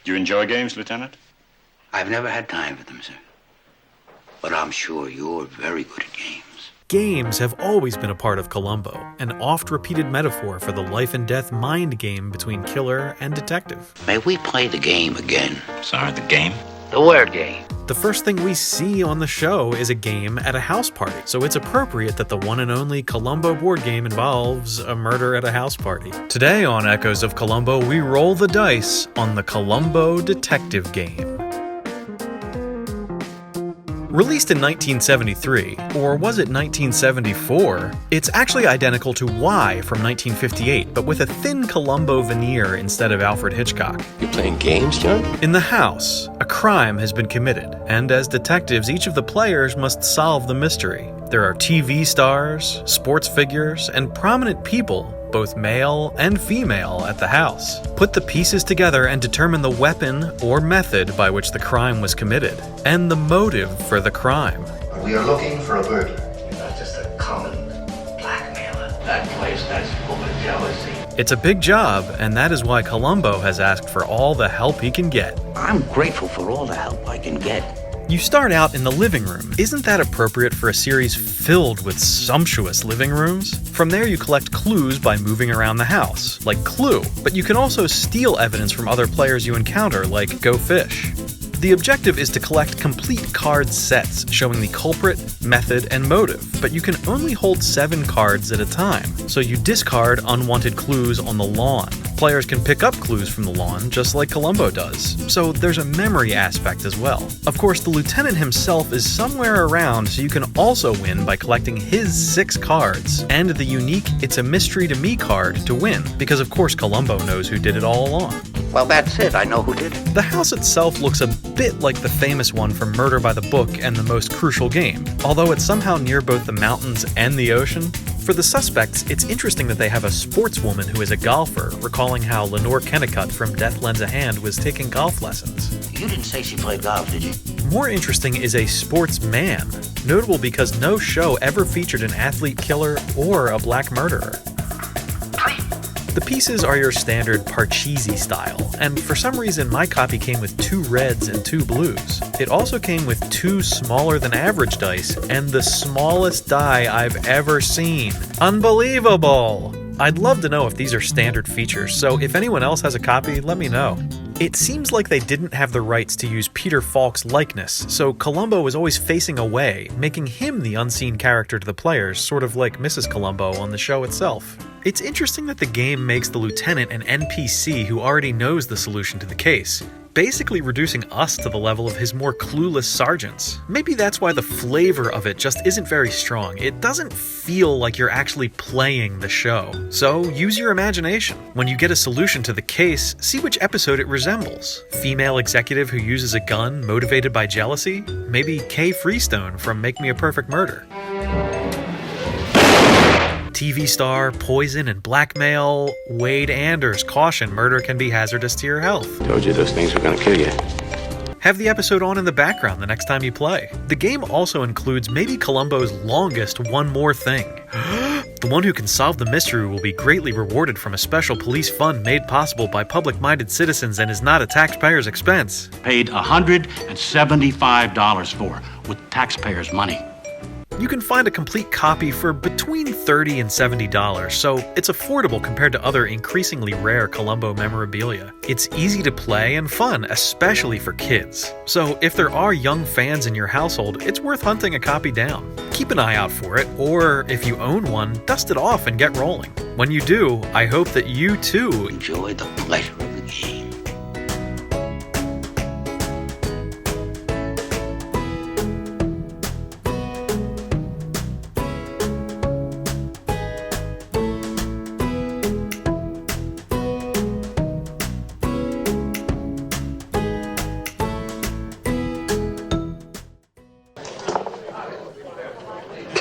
Do you enjoy games, Lieutenant? I've never had time for them, sir. But I'm sure you're very good at games. Games have always been a part of Columbo, an oft-repeated metaphor for the life-and-death mind game between killer and detective. May we play the game again? Sorry, the game? The word game. The first thing we see on the show is a game at a house party, so it's appropriate that the one and only Columbo board game involves a murder at a house party. Today on Echoes of Columbo, we roll the dice on the Columbo detective game. Released in 1973, or was it 1974, it's actually identical to Y from 1958, but with a thin Columbo veneer instead of Alfred Hitchcock. You playing games, John? In the house, a crime has been committed, and as detectives, each of the players must solve the mystery. There are TV stars, sports figures, and prominent people, both male and female, at the house. Put the pieces together and determine the weapon or method by which the crime was committed, and the motive for the crime. We are looking for a burglar. You're not just a common blackmailer. That place that's full of jealousy. It's a big job, and that is why Columbo has asked for all the help he can get. I'm grateful for all the help I can get. You start out in the living room. Isn't that appropriate for a series filled with sumptuous living rooms? From there you collect clues by moving around the house, like Clue, but you can also steal evidence from other players you encounter, like Go Fish. The objective is to collect complete card sets showing the culprit, method, and motive, but you can only hold 7 cards at a time, so you discard unwanted clues on the lawn. Players can pick up clues from the lawn, just like Columbo does, so there's a memory aspect as well. Of course, the lieutenant himself is somewhere around, so you can also win by collecting his 6 cards, and the unique It's a Mystery to Me card to win, because of course Columbo knows who did it all along. Well, that's it. I know who did it. The house itself looks a bit like the famous one from Murder by the Book and The Most Crucial Game, although it's somehow near both the mountains and the ocean. For the suspects, it's interesting that they have a sportswoman who is a golfer, recalling how Lenore Kennicott from Death Lends a Hand was taking golf lessons. You didn't say she played golf, did you? More interesting is a sportsman, notable because no show ever featured an athlete killer or a black murderer. The pieces are your standard Parcheesi style, and for some reason my copy came with 2 reds and 2 blues. It also came with 2 smaller than average dice, and the smallest die I've ever seen. Unbelievable! I'd love to know if these are standard features, so if anyone else has a copy, let me know. It seems like they didn't have the rights to use Peter Falk's likeness, so Columbo was always facing away, making him the unseen character to the players, sort of like Mrs. Columbo on the show itself. It's interesting that the game makes the lieutenant an NPC who already knows the solution to the case, basically reducing us to the level of his more clueless sergeants. Maybe that's why the flavor of it just isn't very strong. It doesn't feel like you're actually playing the show. So use your imagination. When you get a solution to the case, see which episode it resembles. Female executive who uses a gun motivated by jealousy? Maybe Kay Freestone from Make Me a Perfect Murder. TV star, poison, and blackmail. Wade Anders, caution, murder can be hazardous to your health. Told you those things were gonna kill you. Have the episode on in the background the next time you play. The game also includes maybe Columbo's longest one more thing. The one who can solve the mystery will be greatly rewarded from a special police fund made possible by public-minded citizens and is not a taxpayer's expense. Paid $175 for, with taxpayers' money. You can find a complete copy for between $30 and $70, so it's affordable compared to other increasingly rare Columbo memorabilia. It's easy to play and fun, especially for kids. So if there are young fans in your household, it's worth hunting a copy down. Keep an eye out for it, or if you own one, dust it off and get rolling. When you do, I hope that you too Enjoy the pleasure of the game.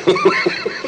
Ha ha ha.